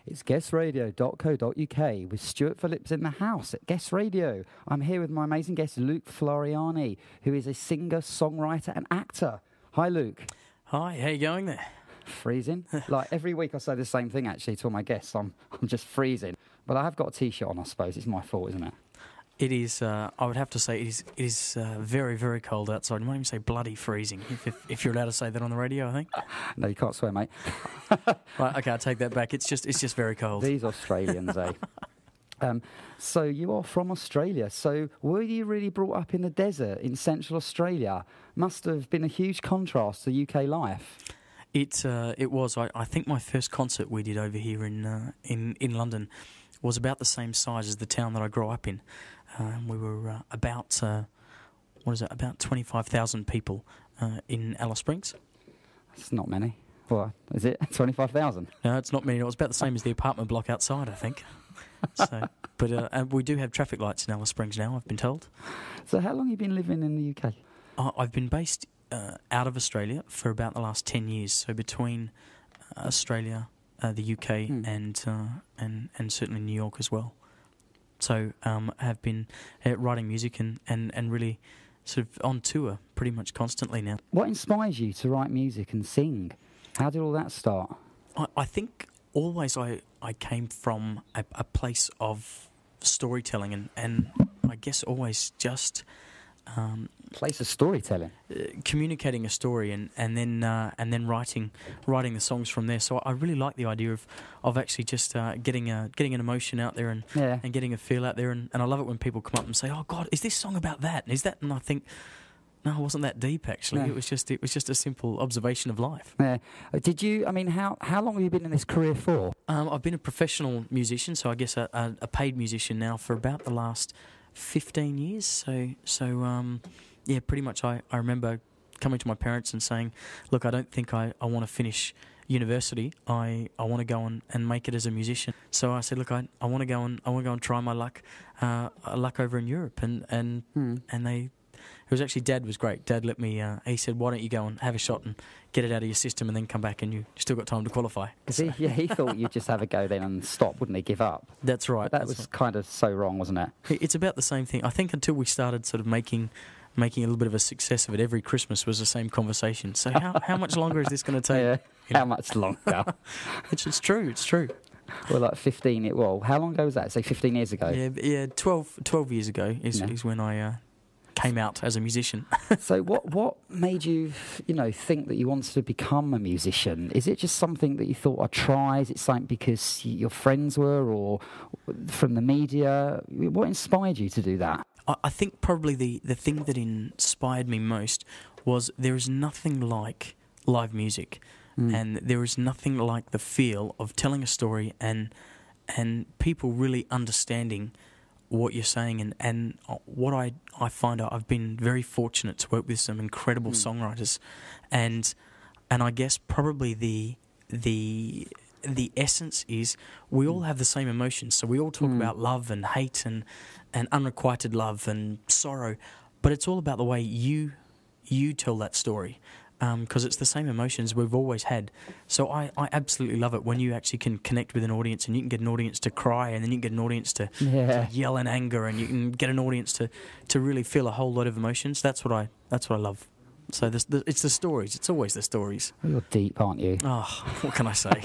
It's guestradio.co.uk with Stuart Phillips in the house at Guest Radio. I'm here with my amazing guest, Luke Floreani, who is a singer, songwriter and actor. Hi, Luke. Hi, how you going there? Freezing. Like every week I say the same thing actually to all my guests. I'm just freezing. But I have got a T-shirt on, I suppose. It's my fault, isn't it? It is, I would have to say, it is very, very cold outside. You might even say bloody freezing, if you're allowed to say that on the radio, I think. No, you can't swear, mate. Right, okay, I'll take that back. It's just very cold. These Australians, eh? So you are from Australia. So were you really brought up in the desert in Central Australia? Must have been a huge contrast to UK life. It was. I think my first concert we did over here in London was about the same size as the town that I grew up in. We were about 25,000 people in Alice Springs. That's not many. Well, is it 25,000? No, it's not many. It was about the same as the apartment block outside, I think. So, but and we do have traffic lights in Alice Springs now, I've been told. So how long have you been living in the UK? I've been based out of Australia for about the last 10 years. So between Australia, the UK, and certainly New York as well. So I have been writing music and really sort of on tour pretty much constantly now. What inspires you to write music and sing? How did all that start? I think always I came from a place of storytelling and I guess always just... place of storytelling, communicating a story and then writing the songs from there. So I really like the idea of actually just getting an emotion out there and getting a feel out there. And I love it when people come up and say, "Oh God, is this song about that? Is that?" And I think, no, it wasn't that deep actually. No. It was just a simple observation of life. Yeah. Did you? I mean, how long have you been in this career for? I've been a professional musician, so I guess a paid musician now for about the last 15 years. So yeah, pretty much I remember coming to my parents and saying, look, I don't think I want to finish university. I want to go and make it as a musician. So I said, look, I want to go and try my luck over in Europe and they... It was actually, Dad was great. Dad let me, he said, why don't you go and have a shot and get it out of your system and then come back and you still got time to qualify. So. He thought you'd just have a go then and stop, wouldn't he, give up? That's right. That was kind of so wrong, wasn't it? It's about the same thing. I think until we started sort of making a little bit of a success of it, every Christmas was the same conversation. So how much longer is this going to take? Yeah, you know? How much longer? It's true. Well, like 15, how long ago was that? Say 15 years ago? Yeah, 12 years ago is when I... came out as a musician. So what made you, think that you wanted to become a musician? Is it just something that you thought I'd try? Is it something because your friends were or from the media? What inspired you to do that? I think probably the thing that inspired me most was there is nothing like live music and there is nothing like the feel of telling a story and people really understanding what you're saying and what I find I've been very fortunate to work with some incredible songwriters and I guess probably the essence is we all have the same emotions, so we all talk about love and hate and unrequited love and sorrow, but it's all about the way you tell that story. Because it's the same emotions we've always had. So I absolutely love it when you actually can connect with an audience and you can get an audience to cry and then you can get an audience to yell in anger and you can get an audience to really feel a whole lot of emotions. That's what I love. So it's the stories. It's always the stories. Well, you're deep, aren't you? Oh, what can I say?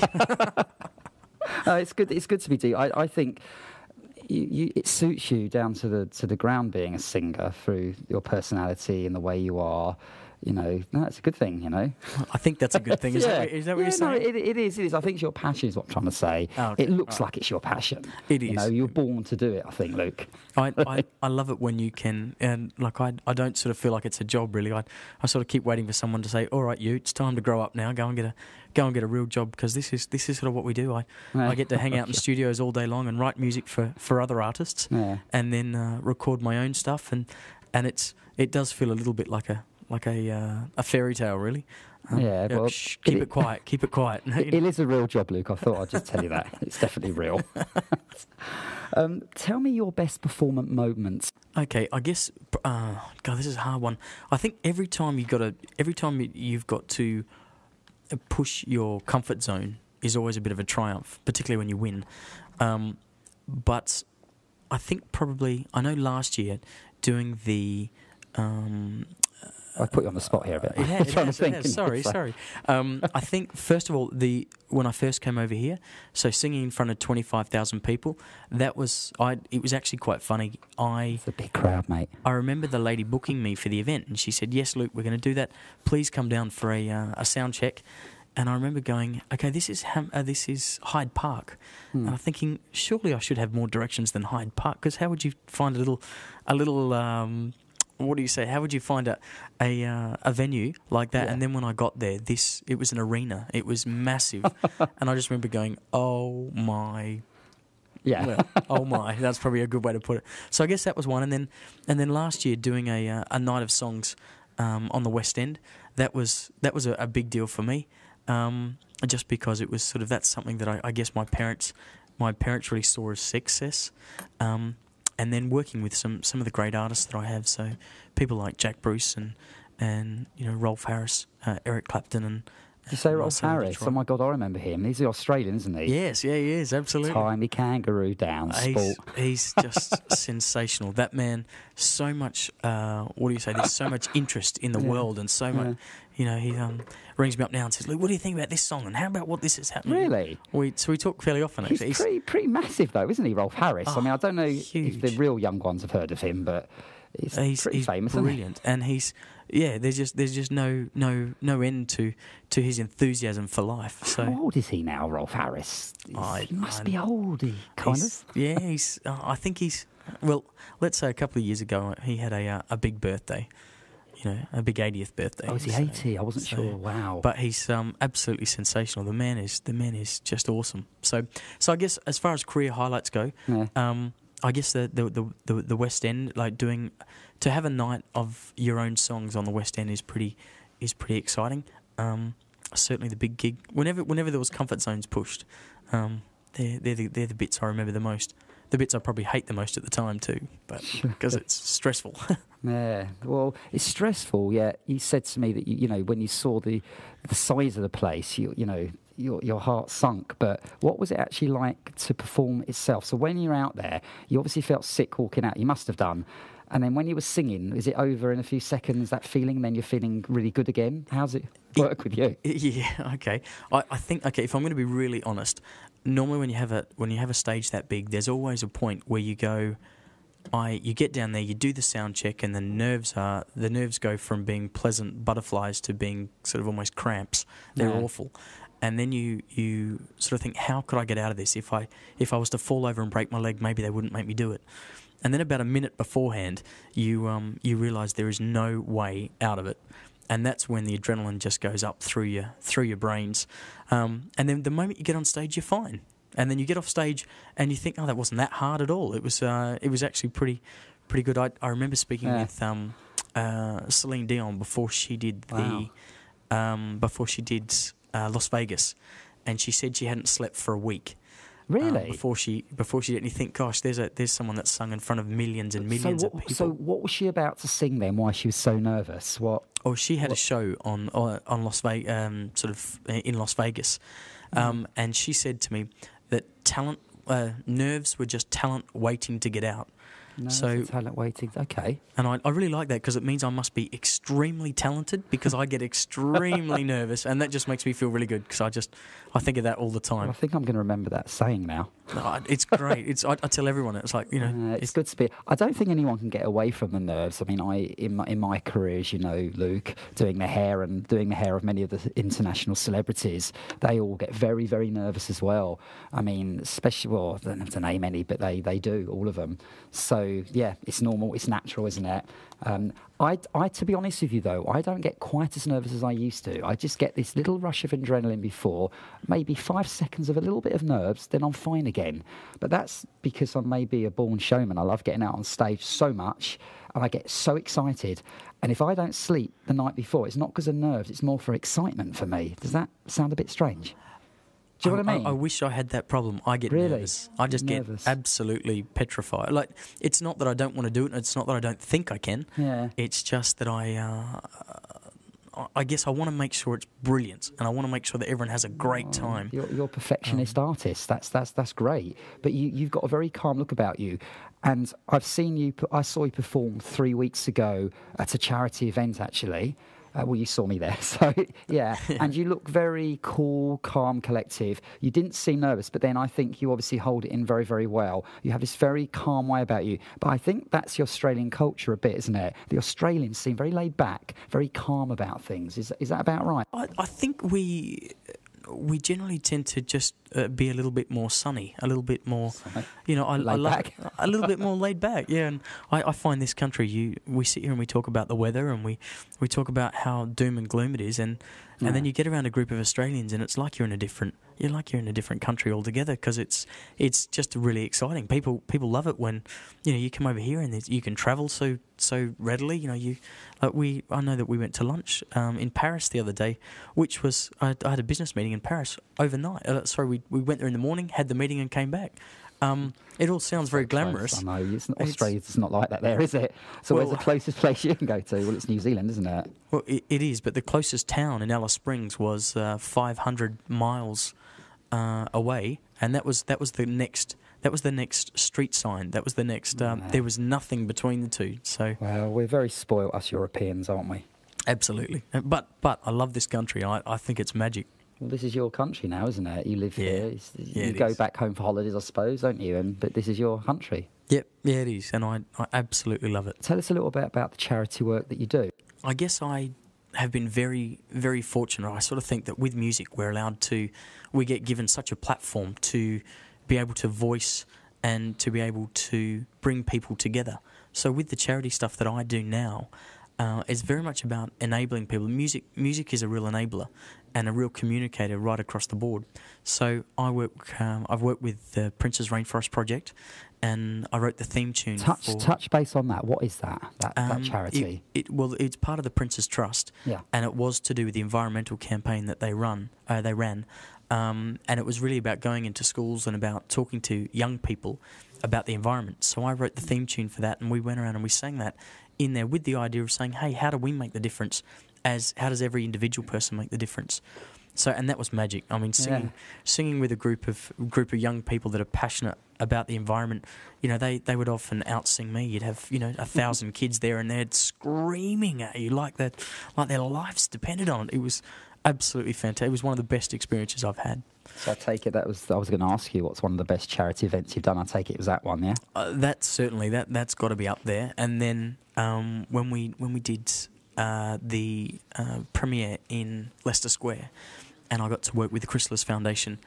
It's good. It's good to be deep. I think it suits you down to the ground being a singer through your personality and the way you are. That's a good thing, I think that's a good thing. Is that what you're saying? No, it is. I think it's your passion is what I'm trying to say. Oh, okay. It looks like it's your passion. It is. You're born to do it, I think, Luke. I love it when you can, and like I don't sort of feel like it's a job, really. I sort of keep waiting for someone to say, all right, it's time to grow up now, go and get a real job, because this is sort of what we do. I get to hang out in studios all day long and write music for other artists and then record my own stuff, and it does feel a little bit like a fairy tale, really. Well, keep it quiet. Keep it quiet. It is a real job, Luke. I thought I'd just tell you that. It's definitely real. Tell me your best performance moments. Okay, I guess. God, this is a hard one. I think every time you've got to push your comfort zone is always a bit of a triumph, particularly when you win. But I think probably, I know last year doing the... I put you on the spot here a bit. Sorry. I think, first of all, when I first came over here, so singing in front of 25,000 people, it was actually quite funny. It's a big crowd, mate. I remember the lady booking me for the event, and she said, "Yes, Luke, we're going to do that. Please come down for a sound check." And I remember going, "Okay, this is Hyde Park," and I'm thinking, surely I should have more directions than Hyde Park, because how would you find a little what do you say? How would you find a venue like that? Yeah. And then when I got there, it was an arena. It was massive, and I just remember going, "Oh my." Yeah. Well, oh my, that's probably a good way to put it. So I guess that was one, and then last year doing a night of songs on the West End, that was a big deal for me, just because it was sort of, that's something that I guess my parents really saw as success, and then working with some of the great artists that I have, so people like Jack Bruce and Rolf Harris, Eric Clapton, and did you say Rolf Harris? Oh my God, I remember him. He's the Australian, isn't he? Yes, yeah, he is, absolutely. Tiny kangaroo down, sport. He's just sensational. That man, so much, there's so much interest in the world, and so much, he rings me up now and says, "Luke, what do you think about this song, and how about what this is happening?" Really? We talk fairly often, actually. He's pretty massive, though, isn't he, Rolf Harris? I mean, I don't know if the real young ones have heard of him, but he's pretty famous, brilliant, isn't he? And there's just no end to his enthusiasm for life. So how old is he now, Rolf Harris? He must be old, kind of. Yeah, I think he's, well, let's say a couple of years ago he had a big birthday, a big 80th birthday. Oh, is he 80? I wasn't sure. Wow. But he's absolutely sensational. The man is just awesome. So I guess as far as career highlights go, I guess the West End, like to have a night of your own songs on the West End is pretty exciting. Certainly the big gig, whenever there was comfort zones pushed, they're the bits I remember the most. The bits I probably hate the most at the time too, but because it's stressful. Yeah, well, it's stressful. Yeah, you said to me that when you saw the size of the place, your heart sunk. But what was it actually like to perform itself? So when you're out there, you obviously felt sick walking out. You must have done. And then when you were singing, is it over in a few seconds, that feeling, and then you're feeling really good again? How's it work with you? Yeah, okay. I think, if I'm going to be really honest, normally when you have a stage that big, there's always a point where you go, you get down there, you do the sound check, and the nerves go from being pleasant butterflies to being sort of almost cramps. They're awful. And then you sort of think, how could I get out of this? If I was to fall over and break my leg, maybe they wouldn't make me do it. And then about a minute beforehand, you realise there is no way out of it, and that's when the adrenaline just goes up through your brains. And then the moment you get on stage, you're fine. And then you get off stage and you think, oh, that wasn't that hard at all. It was actually pretty good. I remember speaking with Celine Dion before she did Las Vegas, and she said she hadn't slept for a week. Really? Before she did, and you think, gosh, there's someone that's sung in front of millions and millions of people. So what was she about to sing then? Why she was so nervous? What? Oh, she had a show on Las Vegas, sort of in Las Vegas, and she said to me that nerves were just talent waiting to get out. No, so talent waiting. Okay. And I really like that, because it means I must be extremely talented, because I get extremely nervous, and that just makes me feel really good, because I think of that all the time. Well, I think I'm going to remember that saying now. It's great. I tell everyone, it's like, it's good to be. I don't think anyone can get away from the nerves. I mean, in my career, as you know, Luke, doing the hair of many of the international celebrities, they all get very, very nervous as well. I mean, especially, well, I don't have to name any, but they do, all of them. So yeah, it's normal, it's natural, isn't it? I, to be honest with you though, I don't get quite as nervous as I used to. I just get this little rush of adrenaline before, maybe 5 seconds of a little bit of nerves, then I'm fine again. But that's because I'm maybe a born showman. I love getting out on stage so much, and I get so excited. And if I don't sleep the night before, it's not because of nerves, it's more for excitement for me. Does that sound a bit strange? Do you know what I mean? I wish I had that problem. I get nervous. I just get absolutely petrified. Like, it's not that I don't want to do it, and it's not that I don't think I can. Yeah. It's just that I I guess I want to make sure it's brilliant, and I want to make sure that everyone has a great time. You're a perfectionist artist. That's great. But you've got a very calm look about you. And I saw you perform 3 weeks ago at a charity event, actually. Well, you saw me there, so yeah. And you look very cool, calm, collective. You didn't seem nervous, but then I think you obviously hold it in very, very well. You have this very calm way about you. But I think that's the Australian culture a bit, isn't it? The Australians seem very laid back, very calm about things. Is that about right? I think we generally tend to just be a little bit more sunny, a little bit more, I like a little bit more laid back. Yeah, and I find this country, we sit here and we talk about the weather, and we talk about how doom and gloom it is, and then you get around a group of Australians, and it's like you're in a different country altogether, because it's just really exciting. People love it when you come over here and you can travel so readily. I know that we went to lunch in Paris the other day, which was I had a business meeting in Paris overnight. We went there in the morning, had the meeting, and came back. It all sounds very glamorous. I know. Australia's not like that there, is it? So where's the closest place you can go to? Well, it's New Zealand, isn't it? Well, it is, but the closest town in Alice Springs was 500 miles away, and that was the next street sign. That was the next. There was nothing between the two. So well, we're very spoiled, us Europeans, aren't we? Absolutely. But I love this country. I think it's magic. Well, this is your country now, isn't it? You live here. You it go is. back home for holidays, I suppose, don't you? But this is your country. Yep, yeah, it is, and I absolutely love it. Tell us a little bit about the charity work that you do. I guess I have been very, very fortunate. I sort of think that with music, we get given such a platform to be able to voice and to be able to bring people together. So with the charity stuff that I do now, it's very much about enabling people. Music is a real enabler and a real communicator right across the board. So I've worked with the Prince's Rainforest Project, and I wrote the theme tune. Touch base on that. What is that charity? It's part of the Prince's Trust, and it was to do with the environmental campaign that they ran. And it was really about going into schools and about talking to young people about the environment. So I wrote the theme tune for that, and we went around and we sang that in there with the idea of saying, hey, how do we make the difference? How does every individual person make the difference? So, and that was magic. I mean, singing with a group of young people that are passionate about the environment. They would often out-sing me. You'd have 1,000 kids there, and they're screaming at you like their lives depended on it. It was absolutely fantastic. It was one of the best experiences I've had. So I take it I was going to ask you what's one of the best charity events you've done. I take it was that one, yeah. That's certainly that's got to be up there. And then when we did the premiere in Leicester Square, and I got to work with the Chrysalis Foundation,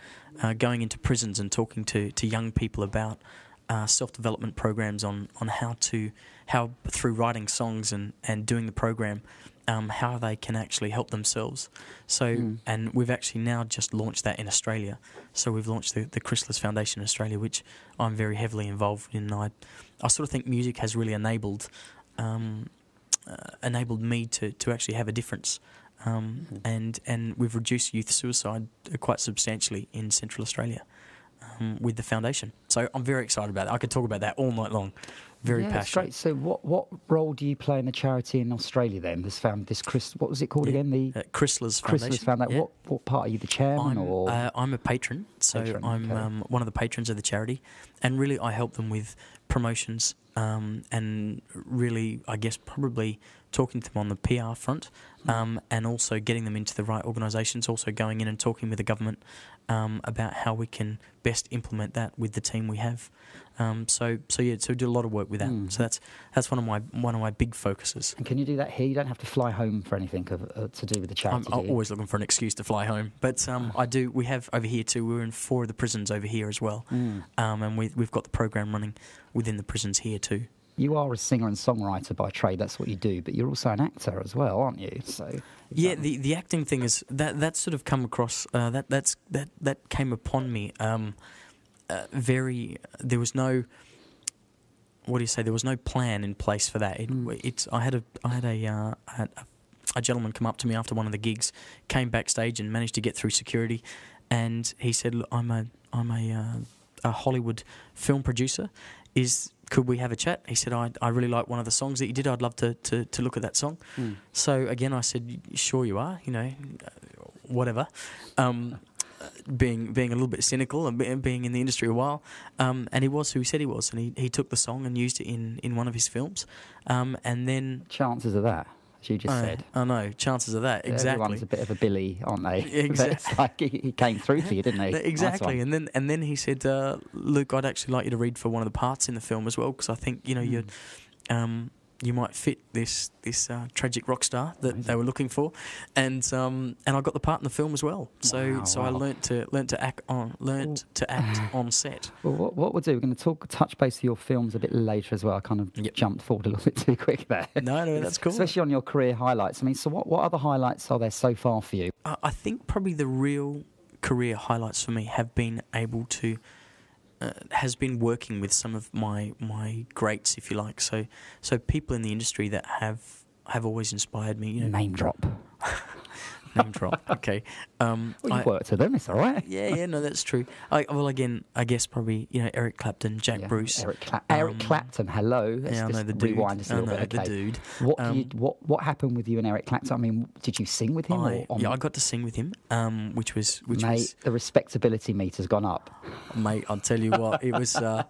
going into prisons and talking to young people about self-development programs on how through writing songs and doing the program, how they can actually help themselves. So, and we've actually now just launched that in Australia. So we've launched the Chrysalis Foundation in Australia, which I'm very heavily involved in. I sort of think music has really enabled me to actually have a difference. And we've reduced youth suicide quite substantially in Central Australia with the foundation. So I'm very excited about it. I could talk about that all night long. Very passionate. That's great. So what role do you play in the charity in Australia then? What was it called again? The Chrysalis Foundation. Yeah. What part are you, the chairman or? I'm a patron, so I'm one of the patrons of the charity, and really I help them with promotions and really I guess probably talking to them on the PR front, and also getting them into the right organisations, also going in and talking with the government about how we can best implement that with the team we have. So we do a lot of work with that. So that's one of my big focuses. And can you do that here? You don't have to fly home for anything to do with the charity. I'm always looking for an excuse to fly home, but I do. We have over here too. We're in 4 of the prisons over here as well, and we've got the program running within the prisons here too. You are a singer and songwriter by trade. That's what you do, but you're also an actor as well, aren't you? So the acting thing is that's sort of come across. That came upon me. There was no. What do you say? There was no plan in place for that. I had a gentleman come up to me after one of the gigs, came backstage and managed to get through security, and he said, "Look, I'm a a Hollywood film producer. Could we have a chat? He said, I really like one of the songs that you did. I'd love to look at that song. So again, I said, sure you are, whatever. Being a little bit cynical and being in the industry a while. And he was who he said he was. And he took the song and used it in one of his films. And then... Chances of that, as you just said. I know, chances of that, exactly. Everyone's a bit of a Billy, aren't they? Exactly. It's like he came through for you, didn't he? Exactly. Nice. And then he said, Luke, I'd actually like you to read for one of the parts in the film as well, because I think, you might fit this tragic rock star that they were looking for, and I got the part in the film as well. So I learnt to act on set. Well, what we'll do, we're going to touch base with your films a bit later as well. I kind of jumped forward a little bit too quick there. No, that's cool. Especially on your career highlights. I mean, so what other highlights are there so far for you? I think probably the real career highlights for me have been able to. Has been working with some of my greats, if you like. So people in the industry that have always inspired me. Name drop. Name drop. Okay. You've worked with them. It's all right. Yeah. No, that's true. I guess probably Eric Clapton, Jack Bruce. Eric Clapton. Hello. Let's just rewind just a little bit. The dude. What happened with you and Eric Clapton? I mean, did you sing with him? I got to sing with him. Which was the respectability meter's gone up. Mate, I'll tell you what. It was. I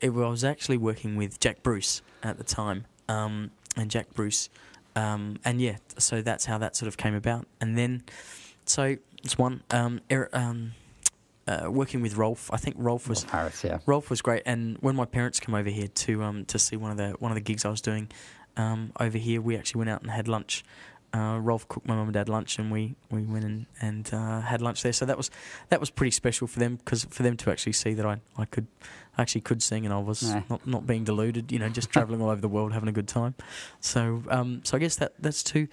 was actually working with Jack Bruce at the time. And Jack Bruce. So that's how that sort of came about. And then, so it's one. Working with Rolf. I think Rolf was Rolf was great. And when my parents came over here to see one of the gigs I was doing over here, we actually went out and had lunch. Rolf cooked my mum and dad lunch, and we went and had lunch there. So that was pretty special for them, because for them to actually see that I could sing, and I was not being deluded, just travelling all over the world having a good time. So I guess that's two.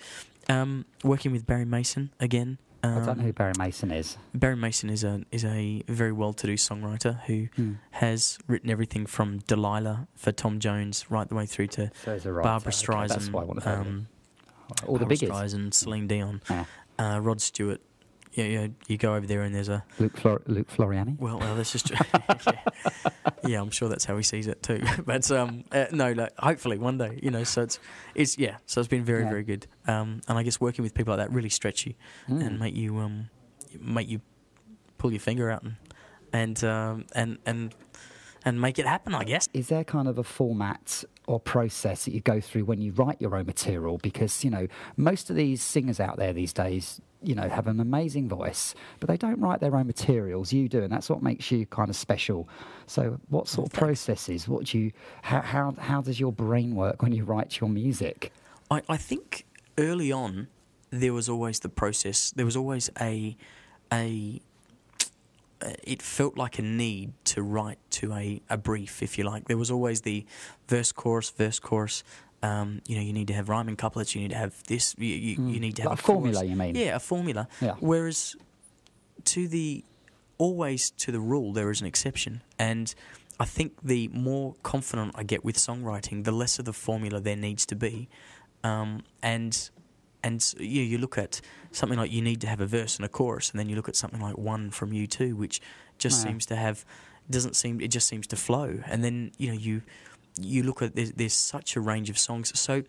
Working with Barry Mason again. I don't know who Barry Mason is. Barry Mason is a very well-to-do songwriter who has written everything from Delilah for Tom Jones right the way through to Barbra Streisand. Okay, that's why I want to know. All the Barbra biggies. Streisand, Celine Dion, Rod Stewart. You go over there and there's a Luke Floreani. Well, that's just yeah. I'm sure that's how he sees it too. But hopefully one day, So it's So it's been very very good. And I guess working with people like that really stretch you and make you pull your finger out and make it happen, I guess. Is there kind of a format or process that you go through when you write your own material? Because, most of these singers out there these days, have an amazing voice, but they don't write their own materials. You do, and that's what makes you kind of special. So what sort of processes? How does your brain work when you write your music? I think early on there was always the process. There was always it felt like a need to write to a brief, if you like. There was always the verse, chorus. You need to have rhyming couplets. You need to have this. You need to have like a formula. You mean? Yeah, a formula. Yeah. Whereas always to the rule, there is an exception. And I think the more confident I get with songwriting, the less of the formula there needs to be. And you look at something like you need to have a verse and a chorus, and then you look at something like One from U2, which just seems to flow. And then you look at there's such a range of songs. So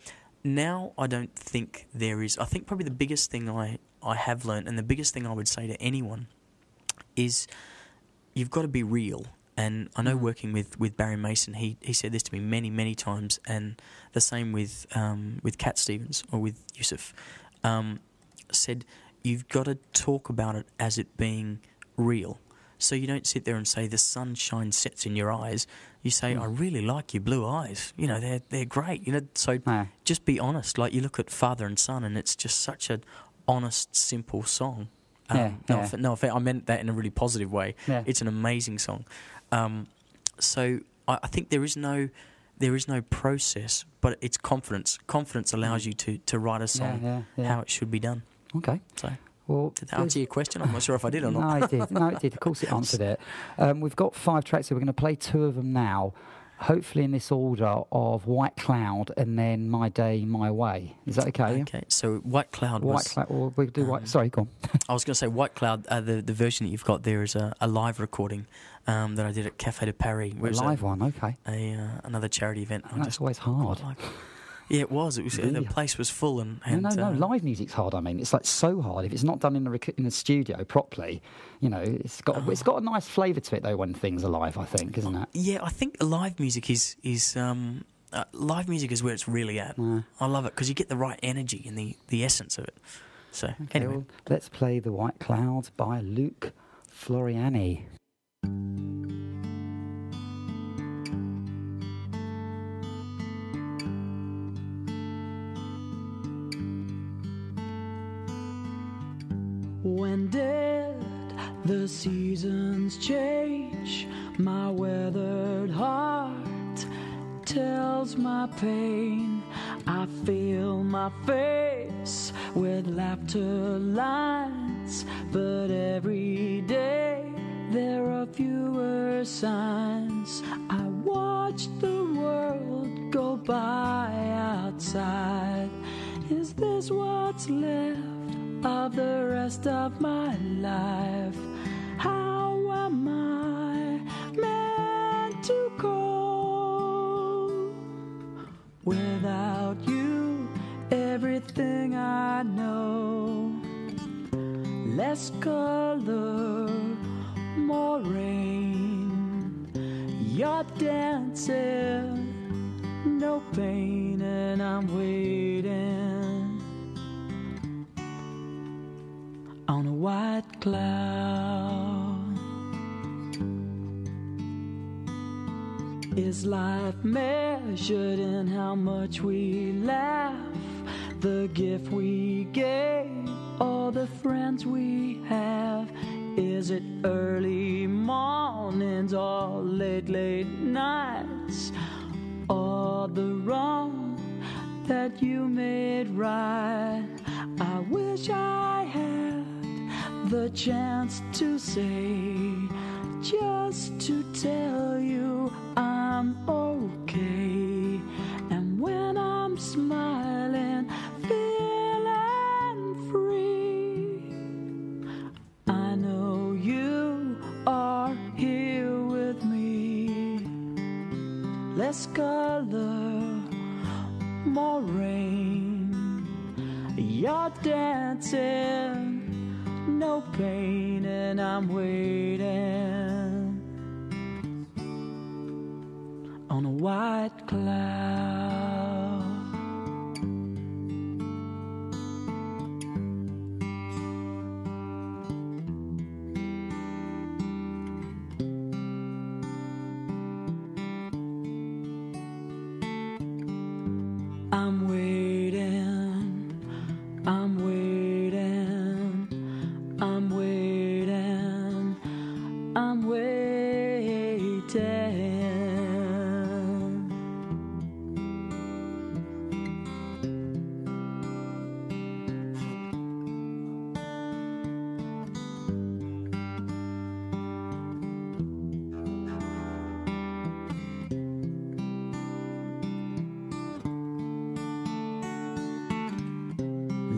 now I don't think there is. I think probably the biggest thing I have learnt, and the biggest thing I would say to anyone, is you've got to be real. And I know working with Barry Mason, he said this to me many times, and the same with Cat Stevens or with Yusuf, said you've got to talk about it as it being real. So you don't sit there and say the sunshine sets in your eyes. You say, I really like your blue eyes. They're great. So just be honest. Like you look at Father and Son, and it's just such an honest, simple song. No offense, I meant that in a really positive way. Yeah. It's an amazing song. So I think there is no process, but it's confidence. Confidence allows you to write a song how it should be done. Okay. So, well, did that answer your question? I'm not sure if I did or not. No, it did. Of course it answered it. We've got 5 tracks here. We're going to play 2 of them now. hopefully in this order of White Cloud and then My Day, My Way. Is that okay? Okay, so White Cloud White was... Cloud, or we do White... Sorry, go on. I was going to say White Cloud, the version that you've got there is a live recording that I did at Café de Paris. A live one, okay. Another charity event. That's always hard. Yeah, it was. Really? The place was full. No. Live music's hard. I mean, it's like so hard. If it's not done in the studio properly, you know, it's got a nice flavour to it though when things are live. I think, isn't it? Yeah, I think live music is live music is where it's really at. I love it because you get the right energy and the essence of it. So okay, anyway, well, let's play The White Cloud by Luke Floreani. When did the seasons change? My weathered heart tells my pain. I fill my face with laughter lines, but every day there are fewer signs. I watch the world go by outside. Is this what's left of the rest of my life? How am I meant to go without you? Everything I know, less color, more rain. You're dancing, no pain, and I'm waiting on a white cloud. Is life measured in how much we laugh, the gift we gave, or the friends we have? Is it early mornings or late nights, or the wrong that you made right? I wish I had the chance to say, just to tell you I'm okay. And when I'm smiling, feeling free, I know you are here with me. Less color, more rain. You're dancing, no pain, and I'm waiting on a white cloud. I'm waiting, I'm waiting, I'm waiting, I'm waiting.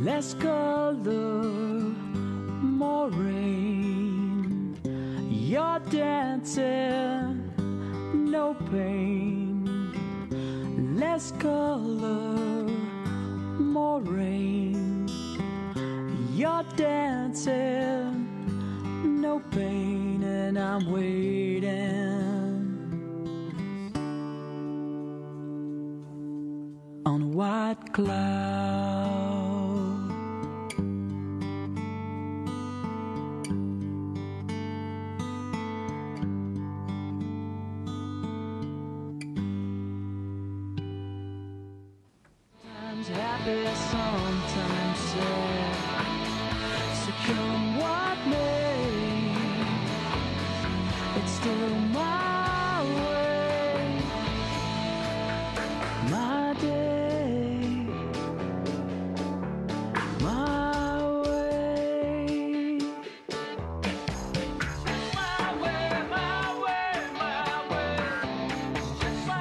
Less color, more rain. You're dancing, no pain. Less color, more rain. You're dancing, no pain, and I'm waiting on a white cloud. Happy, sometimes sad. So come what may, it's still my way, my day, my way. My way, my way, my way. My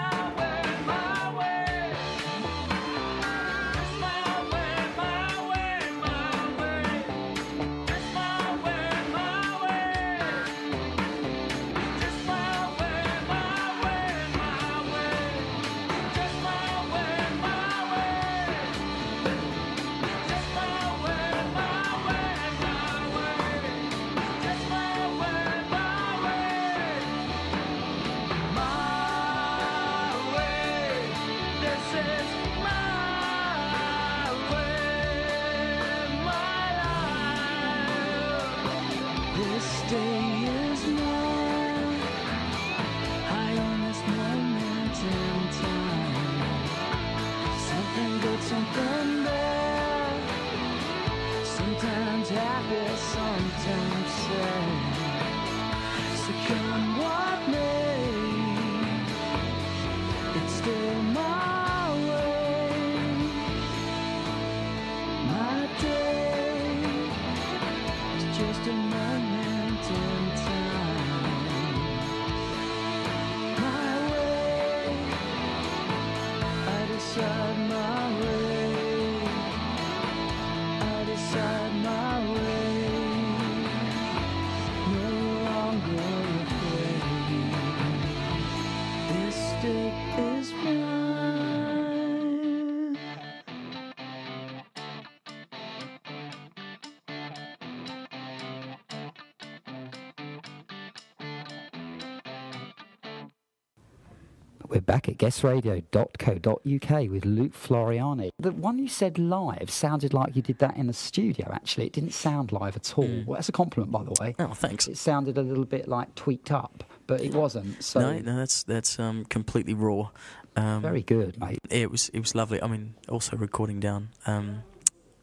We're back at guestradio.co.uk with Luke Floreani. The one you said live sounded like you did that in the studio, actually. It didn't sound live at all. Well, that's a compliment, by the way. Oh, thanks. It sounded a little bit like tweaked up, but it wasn't. So No, that's completely raw. very good, mate. It was lovely. I mean, also recording down.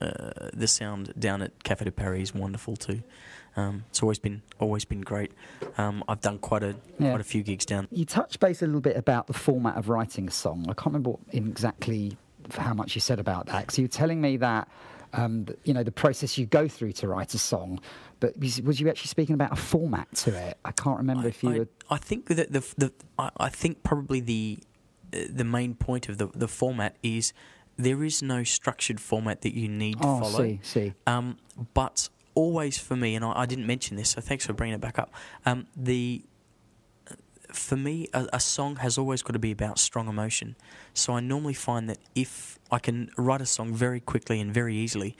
The sound down at Café de Paris is wonderful too. It's always been great. I've done quite a few gigs down. You touched base a little bit about the format of writing a song. I can't remember exactly how much you said about that, because you were telling me that the process you go through to write a song, but was you actually speaking about a format to it? I can't remember if you were. I think that I think probably the main point of the format is there is no structured format that you need to follow. See. But always for me, and I didn't mention this, so thanks for bringing it back up. For me, a song has always got to be about strong emotion. So I normally find that if I can write a song very quickly and very easily,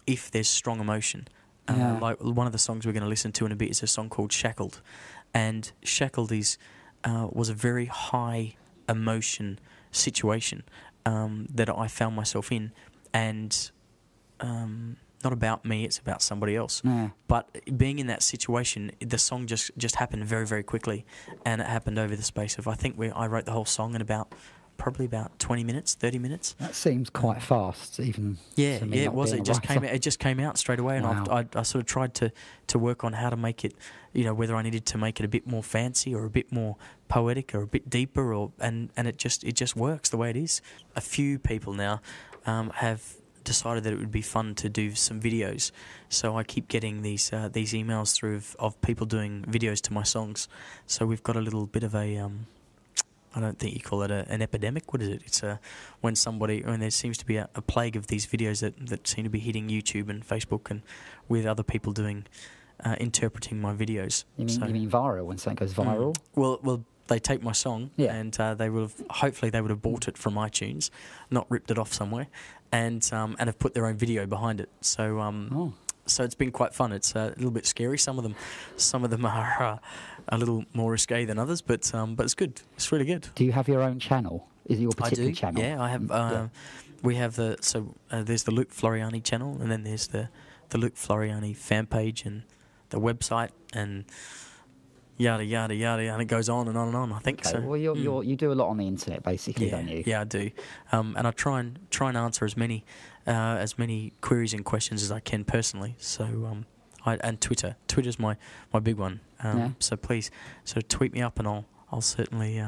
if there's strong emotion. Like one of the songs we're going to listen to in a bit is a song called Shackled. And Shackled was a very high emotion situation that I found myself in. And not about me, it's about somebody else. Yeah. But being in that situation, the song just happened very, very quickly, and it happened over the space of, I think I wrote the whole song in probably about 20 minutes, 30 minutes. That seems quite fast, even. Yeah, to me, it was. not It being a just came. writer. It just came out straight away, and Wow. I sort of tried to work on how to make it. Whether I needed to make it a bit more fancy or a bit more poetic or a bit deeper, and it just works the way it is. A few people now have decided that it would be fun to do some videos, so I keep getting these emails through of people doing videos to my songs. So we've got a little bit of a I don't think you call it an epidemic. What is it? It's when there seems to be a plague of these videos that seem to be hitting YouTube and Facebook, and with other people doing interpreting my videos. You mean viral, when something goes viral? Well, they take my song, Yeah. and they would have bought it from iTunes, not ripped it off somewhere, and have put their own video behind it. So so it's been quite fun. It's a little bit scary. Some of them are a little more risque than others, but it's good. It's really good. Do you have your own channel? Is it your particular channel? Yeah, I have. We have there's the Luke Floreani channel, and then there's the Luke Floreani fan page and the website, and yada yada yada, and it goes on and on and on. I think Okay. so. Well, you do a lot on the internet, basically, don't you? Yeah, I do. And I try and answer as many queries and questions as I can personally. So and Twitter's my big one. So please, tweet me up, and I'll certainly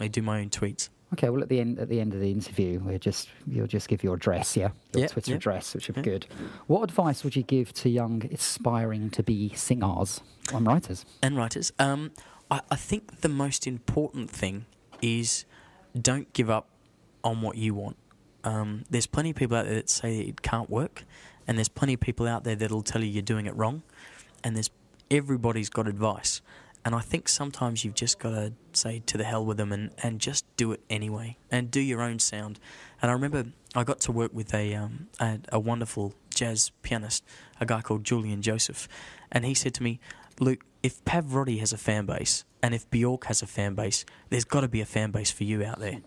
do my own tweets. Okay. Well, at the end of the interview, you'll just give your address, your Twitter address, which would be good. What advice would you give to young aspiring to be singers and writers? I think the most important thing is don't give up on what you want. There's plenty of people out there that say it can't work, and there's plenty of people out there that'll tell you you're doing it wrong, and everybody's got advice. And I think sometimes you've just got to say to the hell with them and just do it anyway, and do your own sound. And I remember I got to work with a wonderful jazz pianist, a guy called Julian Joseph, and he said to me, Luke, if Pavarotti has a fan base and if Bjork has a fan base, there's got to be a fan base for you out there.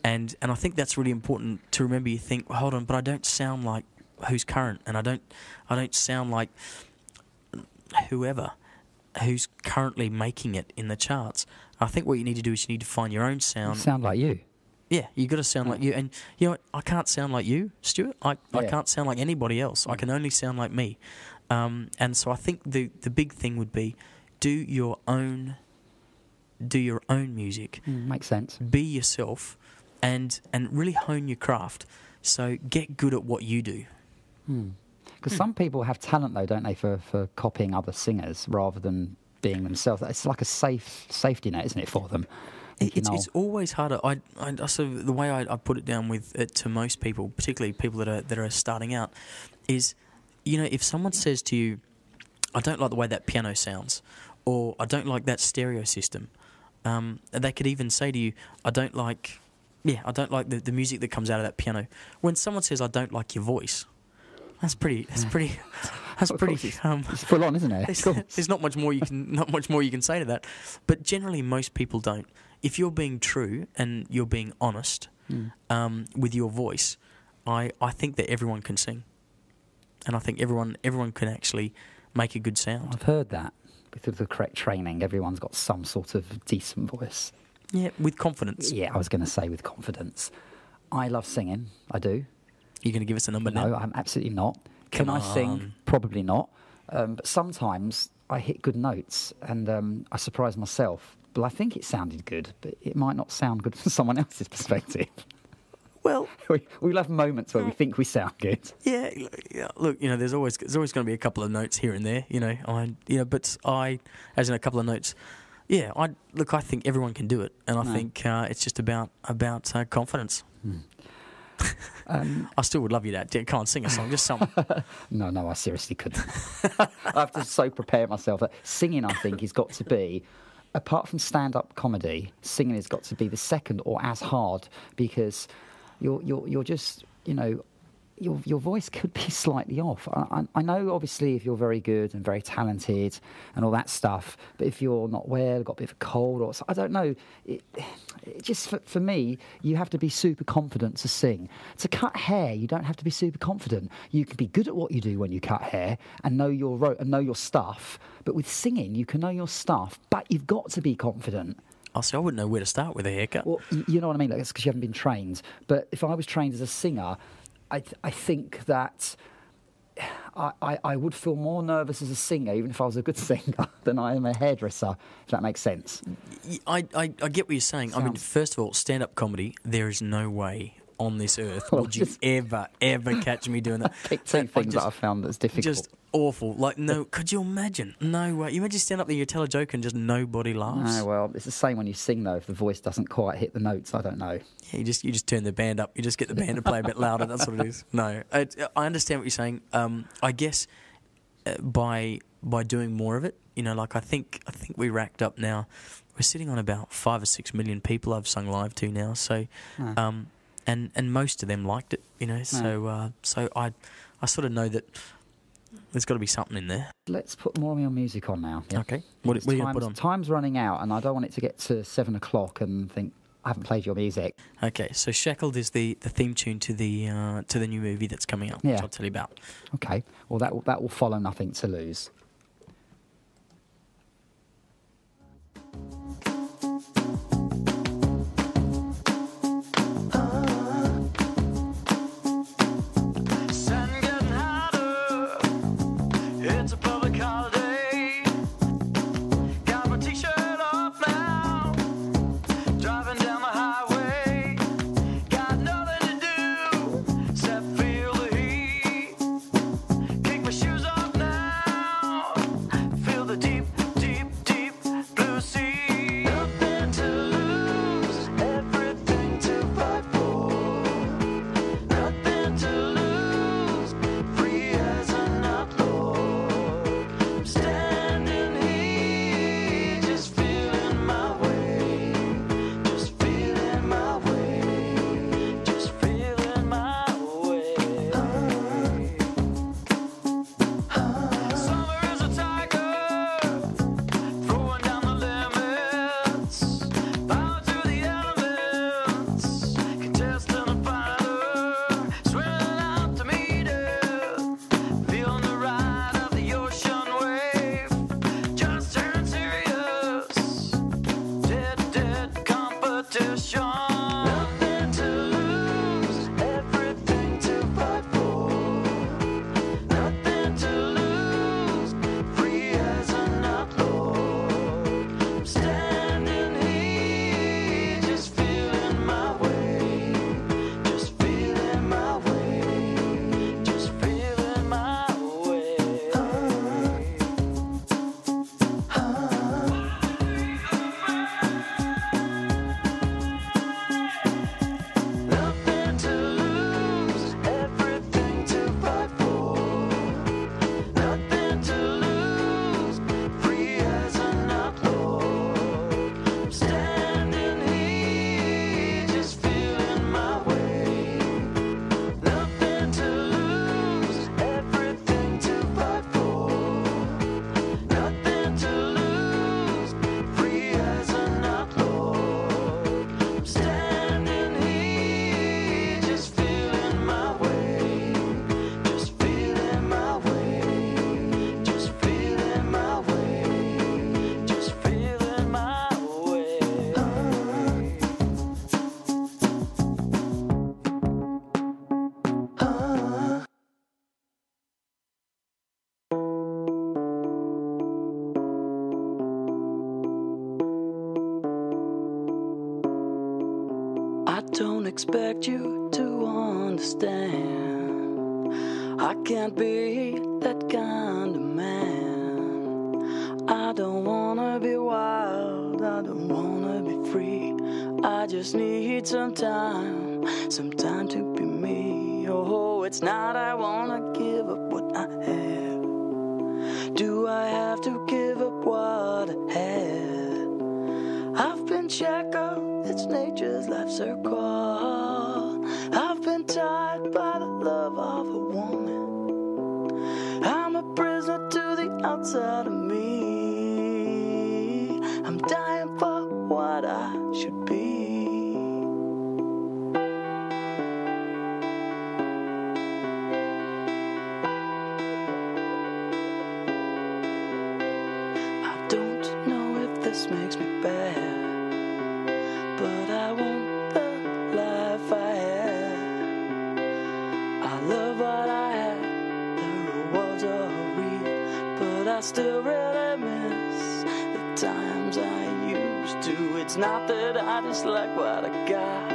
And I think that's really important to remember. You think, well, hold on, but I don't sound like who's current, and I don't sound like whoever who's currently making it in the charts. I think what you need to do is you need to find your own sound. Sound like you. Yeah, you got to sound like you. And you know what? I can't sound like you, Stuart. I can't sound like anybody else. I can only sound like me. And so I think the big thing would be do your own music. Makes sense. Be yourself, and really hone your craft. So get good at what you do. Because some people have talent, though, don't they, for copying other singers rather than being themselves. It's like a safety net, isn't it, for them? It's always harder. So the way I put it down with it to most people, particularly people that are starting out, is, if someone says to you, I don't like the way that piano sounds, or I don't like that stereo system, they could even say to you, I don't like the music that comes out of that piano. When someone says, I don't like your voice, That's pretty. It's full on, isn't it? There's not much more you can say to that. But generally, most people don't. if you're being true and you're being honest with your voice, I think that everyone can sing, and I think everyone can actually make a good sound. I've heard that. With the correct training, everyone's got some sort of decent voice. Yeah, with confidence. Yeah, I was going to say with confidence. I love singing. I do. You're going to give us a number now? No, I'm absolutely not. Come Can I sing? on. Probably not. But sometimes I hit good notes and I surprise myself. But I think it sounded good, but it might not sound good from someone else's perspective. Well, We'll have moments where we think we sound good. yeah. Look, there's always going to be a couple of notes here and there. But as in a couple of notes. Yeah, I think everyone can do it, and I think it's just about confidence. I still would love you to can't sing a song, just something. No, I seriously couldn't. I have to so prepare myself that singing, I think, has got to be, apart from stand-up comedy, singing has got to be the second or as hard, because you're just, your voice could be slightly off. I know, obviously, if you're very good and very talented and all that stuff, but if you're not well, got a bit of a cold, or I don't know, it just for me, you have to be super confident to sing. To cut hair, you don't have to be super confident. You can be good at what you do when you cut hair and know your stuff. But with singing, you can know your stuff, but you've got to be confident. I wouldn't know where to start with a haircut. Well, you know what I mean? Like, it's because you haven't been trained. But if I was trained as a singer, I think that I would feel more nervous as a singer, even if I was a good singer, than I am a hairdresser, if that makes sense. I get what you're saying. I mean, first of all, stand-up comedy, there is no way on this earth would you ever catch me doing that. Pick two things that I found that's difficult. Just awful. Like, no, could you imagine? No way. You imagine stand up there, you tell a joke and just nobody laughs. No, well, it's the same when you sing, though. If the voice doesn't quite hit the notes, I don't know. Yeah, you just turn the band up. You just get the band to play a bit louder. That's what it is. No, I understand what you're saying. I guess by doing more of it, like I think we racked up now. We're sitting on about 5 or 6 million people I've sung live to now. So, and most of them liked it. So I sort of know that there's got to be something in there. Let's put more of your music on now. Yeah? Okay. What are you going to put on? Time's running out, and I don't want it to get to 7 o'clock and think I haven't played your music. Okay, so Shackled is the theme tune to the new movie that's coming up, which I'll tell you about. Okay. Well, that will follow Nothing to Lose. Shoes off now. don't expect you to understand. I can't be that kind of man. I don't wanna be wild, I don't wanna be free. I just need some time to be me. Oh, it's not I wanna give up what I have. Do I have to give up what I had? I've been shackled, it's nature's life circle. I've been tied by the love of a woman. I'm a prisoner to the outside of me. I'm dying for what I should be. This makes me bad, but I want the life I had. I love what I have, the rewards are real, but I still really miss the times I used to. It's not that I dislike what I got.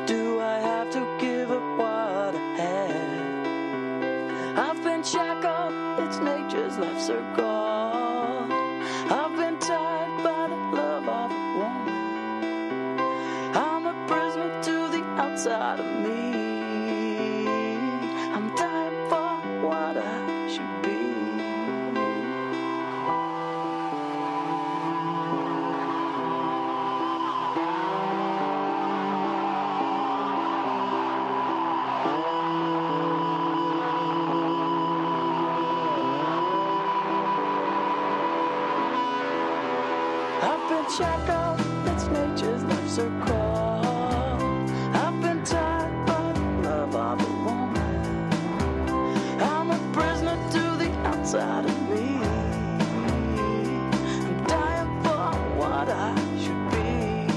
Do I have to give up what I had? I've been shackled, it's nature's life circle. I've been tied by the love of a woman. I'm a prisoner to the outside of me. I'm dying for what I should be. I've been shackled, it's nature's life circle. I've been tied by the love of a woman. I'm a prisoner to the outside of me. I'm dying for what I should be.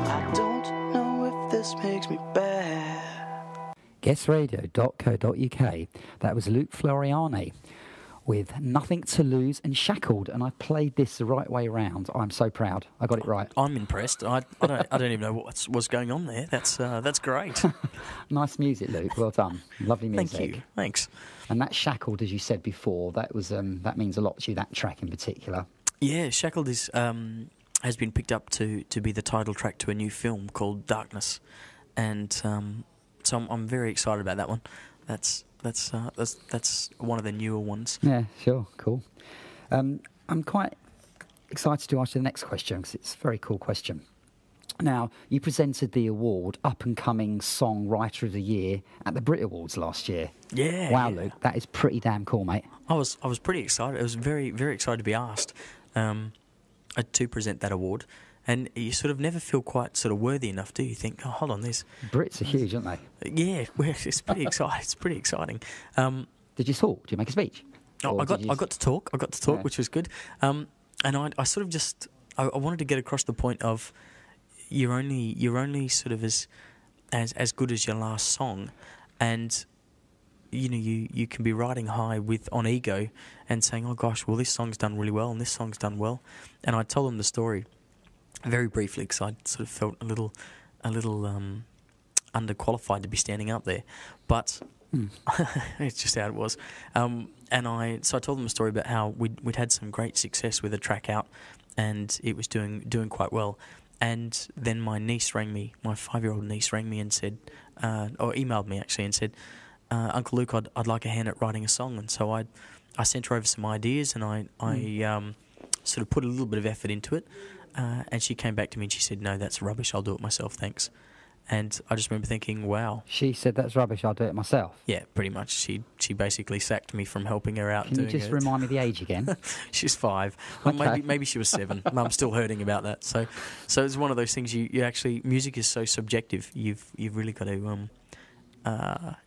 I don't know if this makes me bad. guessradio.co.uk. That was Luke Floreani with Nothing to Lose and Shackled, and I played this the right way round. I'm so proud. I got it right. I'm impressed. I don't even know what's going on there. That's great. Nice music, Luke. Well done. Lovely music. Thank you. Thanks. And that Shackled, as you said before, that was that means a lot to you, that track in particular. Yeah, Shackled is has been picked up to be the title track to a new film called Darkness, and so I'm very excited about that one. That's one of the newer ones. Yeah, sure, cool. I'm quite excited to ask you the next question because it's a very cool question. Now, you presented the award Up and Coming Songwriter of the Year at the Brit Awards last year. Yeah. Wow, yeah. Luke, that is pretty damn cool, mate. I was pretty excited. I was very, very excited to be asked to present that award. And you sort of never feel quite sort of worthy enough, do you? Think, oh, hold on, Brits are huge, aren't they? Yeah, it's pretty exciting. It's pretty exciting. Did you talk? Did you make a speech? Oh, I got to talk. Yeah. Which was good. And I sort of just I wanted to get across the point of you're only sort of as good as your last song, and you can be riding high on ego and saying, oh gosh, well this song's done really well and this song's done well, and I told them the story very briefly because I sort of felt a little underqualified to be standing up there, but it's just how it was. So I told them a story about how we'd had some great success with a track out, and it was doing quite well. And then my 5-year-old niece rang me and said, or emailed me actually and said, Uncle Luke, I'd like a hand at writing a song. And so I sent her over some ideas, and I sort of put a little bit of effort into it. And she came back to me and she said, no, that's rubbish, I'll do it myself, thanks. And I just remember thinking, wow. She said, that's rubbish, I'll do it myself. Yeah, pretty much. She basically sacked me from helping her out. Can you just remind me the age again? She's 5. Okay. Well, maybe she was 7. I'm still hurting about that. So it's one of those things. You actually, music is so subjective. You've really got to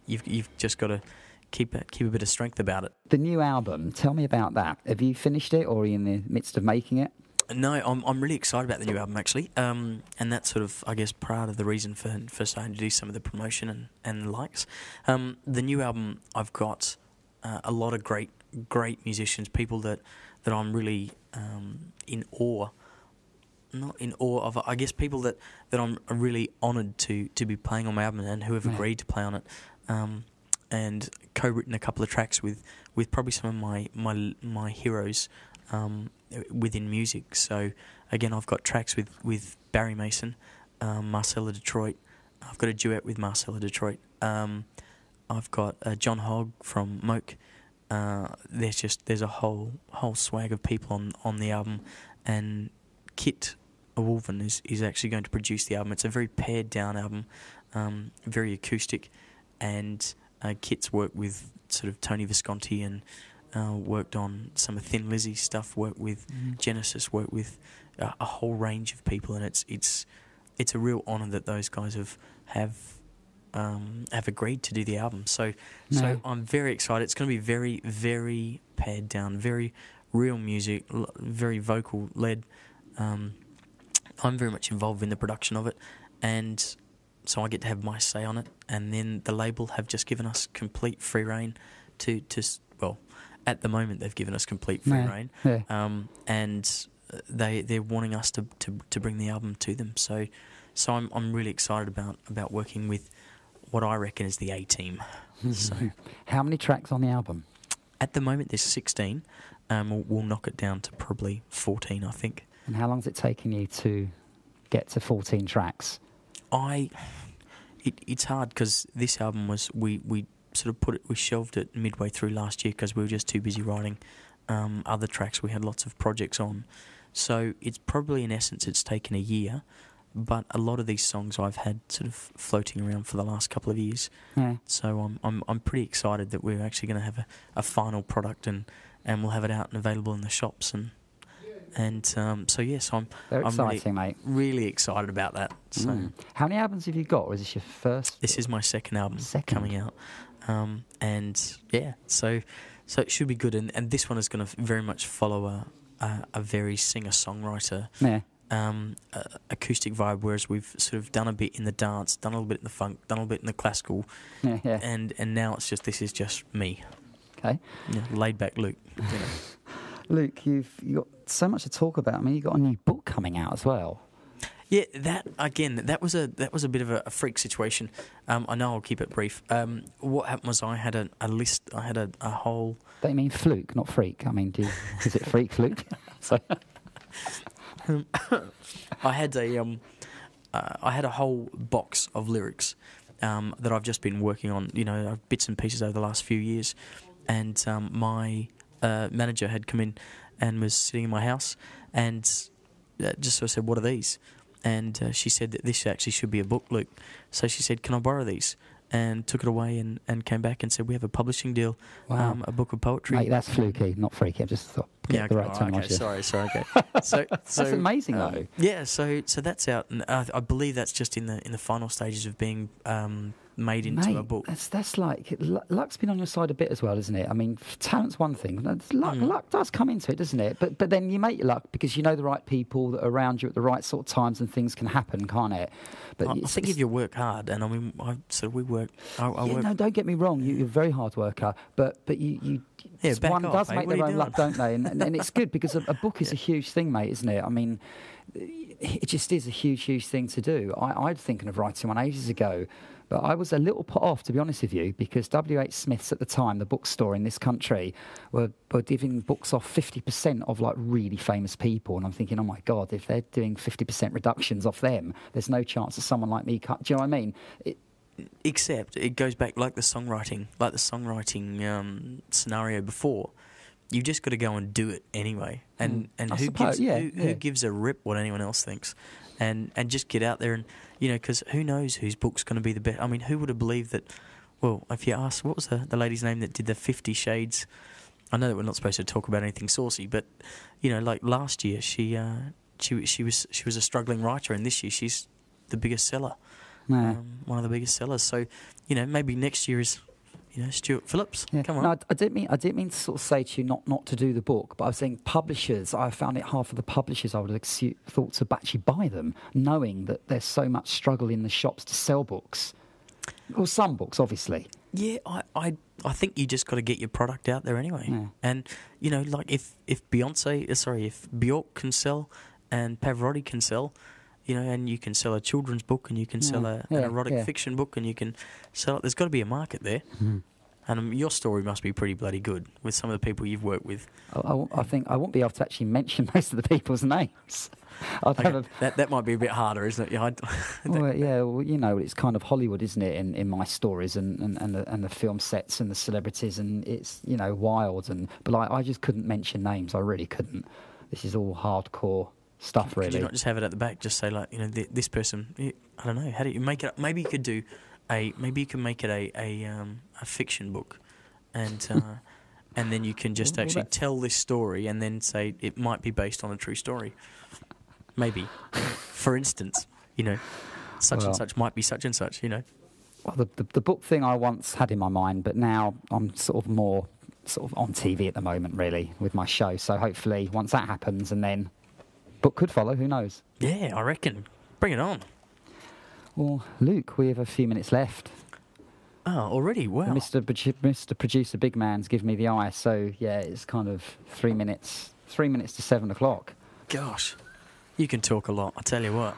you've just got to keep a bit of strength about it. The new album, tell me about that. Have you finished it, or are you in the midst of making it? No, I'm really excited about the new album actually, and that's sort of, I guess, part of the reason for starting to do some of the promotion and the likes. The new album, I've got a lot of great musicians, people that I'm really in awe not in awe of. I guess people that I'm really honoured to be playing on my album and who have agreed to play on it, and co-written a couple of tracks with probably some of my heroes within music. So again, I've got tracks with Barry Mason, Marcella Detroit. I've got a duet with Marcella Detroit. I've got John Hogg from Moke. There's a whole swag of people on the album, and Kit Wolven is actually going to produce the album. It's a very pared down album, very acoustic, and Kit's worked with sort of Tony Visconti and worked on some of Thin Lizzy's stuff, worked with Genesis, worked with a whole range of people, and it's a real honour that those guys have agreed to do the album. So I'm very excited. It's going to be very, very pared down, very real music, very vocal led. I'm very much involved in the production of it, and so I get to have my say on it. And then the label have just given us complete free rein to well, at the moment they've given us complete free rein, and they're wanting us to bring the album to them. So I'm really excited about working with what I reckon is the A team. So, how many tracks on the album? At the moment, there's 16. We'll knock it down to probably 14, I think. And how long's it taken you to get to 14 tracks? It's hard because this album was we sort of we shelved it midway through last year because we were just too busy writing other tracks. We had lots of projects on, so it's probably in essence it's taken a year. But a lot of these songs I've had sort of floating around for the last couple of years. Yeah. So I'm pretty excited that we're actually going to have a final product and we'll have it out and available in the shops and so yes, I'm exciting, mate. Really excited about that. So how many albums have you got, or is this your first? This is my second album coming out, and yeah, so it should be good. And this one is going to very much follow a very singer-songwriter. Yeah. Acoustic vibe, whereas we've sort of done a bit in the dance, done a little bit in the funk, done a little bit in the classical, and now this is just me. Okay. Yeah, laid back Luke. You know. Luke, you've got so much to talk about. I mean, you've got a new book coming out as well. Yeah, that was a bit of a freak situation. I know I'll keep it brief. What happened was I had a list. I had a whole. Don't you mean fluke, not freak? I mean, is it freak fluke? So. I had a whole box of lyrics that I've just been working on, bits and pieces over the last few years, and my manager had come in and was sitting in my house and just sort of said, "What are these?" And she said that this actually should be a book, Luke. So she said, "Can I borrow these?" And took it away and came back and said, "We have a publishing deal, a book of poetry." Mate, that's fluky, not freaky. I just thought the right terminology. Okay, sorry. Okay. So that's amazing though. Yeah. So that's out, and I believe that's just in the final stages of being made into a book. That's like luck's been on your side a bit as well, isn't it? I mean, talent's one thing. Luck does come into it, doesn't it? But then you make your luck because you know the right people that are around you at the right sort of times, and things can happen, can't it? But I think if you work hard, and I mean, we work. I work. No, don't get me wrong. You're a very hard worker, but you one does make their own luck, don't they? And it's good because a book is a huge thing, mate, isn't it? I mean, it just is a huge thing to do. I'd thinking of writing one ages ago. But I was a little put off, to be honest with you, because W.H. Smith's at the time, the bookstore in this country, were giving books off 50% of like really famous people. And I'm thinking, oh my God, if they're doing 50% reductions off them, there's no chance that someone like me cut. Do you know what I mean? Except it goes back like the songwriting scenario before. You've just got to go and do it anyway. And who gives a rip what anyone else thinks? And just get out there and, because who knows whose book's going to be the best. I mean, who would have believed that, well, if you ask, what was the lady's name that did the 50 Shades? I know that we're not supposed to talk about anything saucy, but, like last year she was a struggling writer, and this year she's the biggest seller, one of the biggest sellers. So, maybe next year is... Stuart Phillips. Yeah. Come on. No, I didn't mean to sort of say to you not to do the book, but I was saying publishers. I found it hard for the publishers. I would have thought to actually buy them, knowing that there's so much struggle in the shops to sell books. Well, some books, obviously. Yeah, I think you just got to get your product out there anyway. Yeah. And like if Bjork can sell, and Pavarotti can sell, and you can sell a children's book, and you can sell an erotic fiction book, and you can sell it. There's got to be a market there. Mm. And your story must be pretty bloody good with some of the people you've worked with. I think I won't be able to actually mention most of the people's names. That might be a bit harder, isn't it? Well, it's kind of Hollywood, isn't it, in my stories and the film sets and the celebrities, and it's, wild. But I just couldn't mention names. I really couldn't. This is all hardcore stuff, really. Could you not just have it at the back? Just say, like, this person, I don't know, how do you make it up? Maybe you could do maybe you can make it a fiction book, and then you can just actually tell this story, and then say it might be based on a true story. Maybe, for instance, such and such might be such and such. Well, the book thing I once had in my mind, but now I'm sort of more on TV at the moment, really, with my show. So hopefully, once that happens, and then book could follow. Who knows? Yeah, I reckon. Bring it on. Well, Luke, we have a few minutes left. Oh, already? Wow. Mr. Producer Big Man's given me the eye, so yeah, it's kind of 3 minutes. 3 minutes to 7 o'clock. Gosh, you can talk a lot. I tell you what.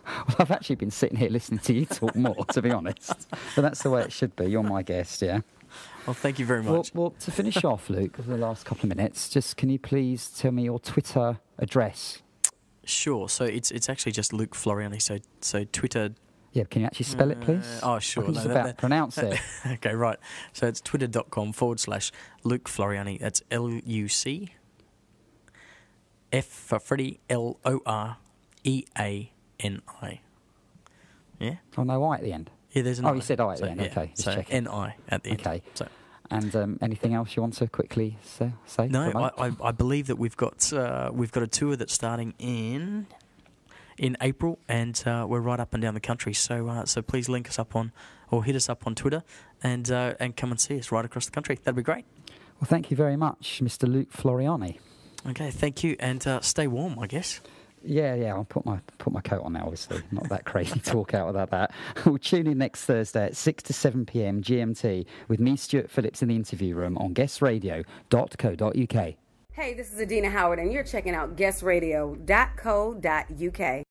Well, I've actually been sitting here listening to you talk more, to be honest. But that's the way it should be. You're my guest, yeah. Well, thank you very much. Well, to finish off, Luke, for the last couple of minutes, just can you please tell me your Twitter address? Sure. So it's actually just Luke Floreani. So Twitter. Yeah, can you actually spell it, please? Oh, sure. I can just about pronounce it. Okay, right. So it's twitter.com/Luke Floreani. That's LUC. F for Freddie, LOREANI. Yeah? Oh, no I at the end? Yeah, there's an I. Oh, you said I at the end. Okay, just so checking. NI at the end. Okay. So. And anything else you want to quickly say? No, I believe that we've got a tour that's starting in April, and we're right up and down the country. So please link us up or hit us up on Twitter, and come and see us right across the country. That'd be great. Well, thank you very much, Mr. Luke Floreani. Okay, thank you, and stay warm, I guess. Yeah, I'll put my coat on now, obviously. Not that crazy talk out without that. We'll tune in next Thursday at 6 to 7 p.m. GMT with me, Stuart Phillips, in the interview room on guestradio.co.uk. Hey, this is Adina Howard, and you're checking out guestradio.co.uk.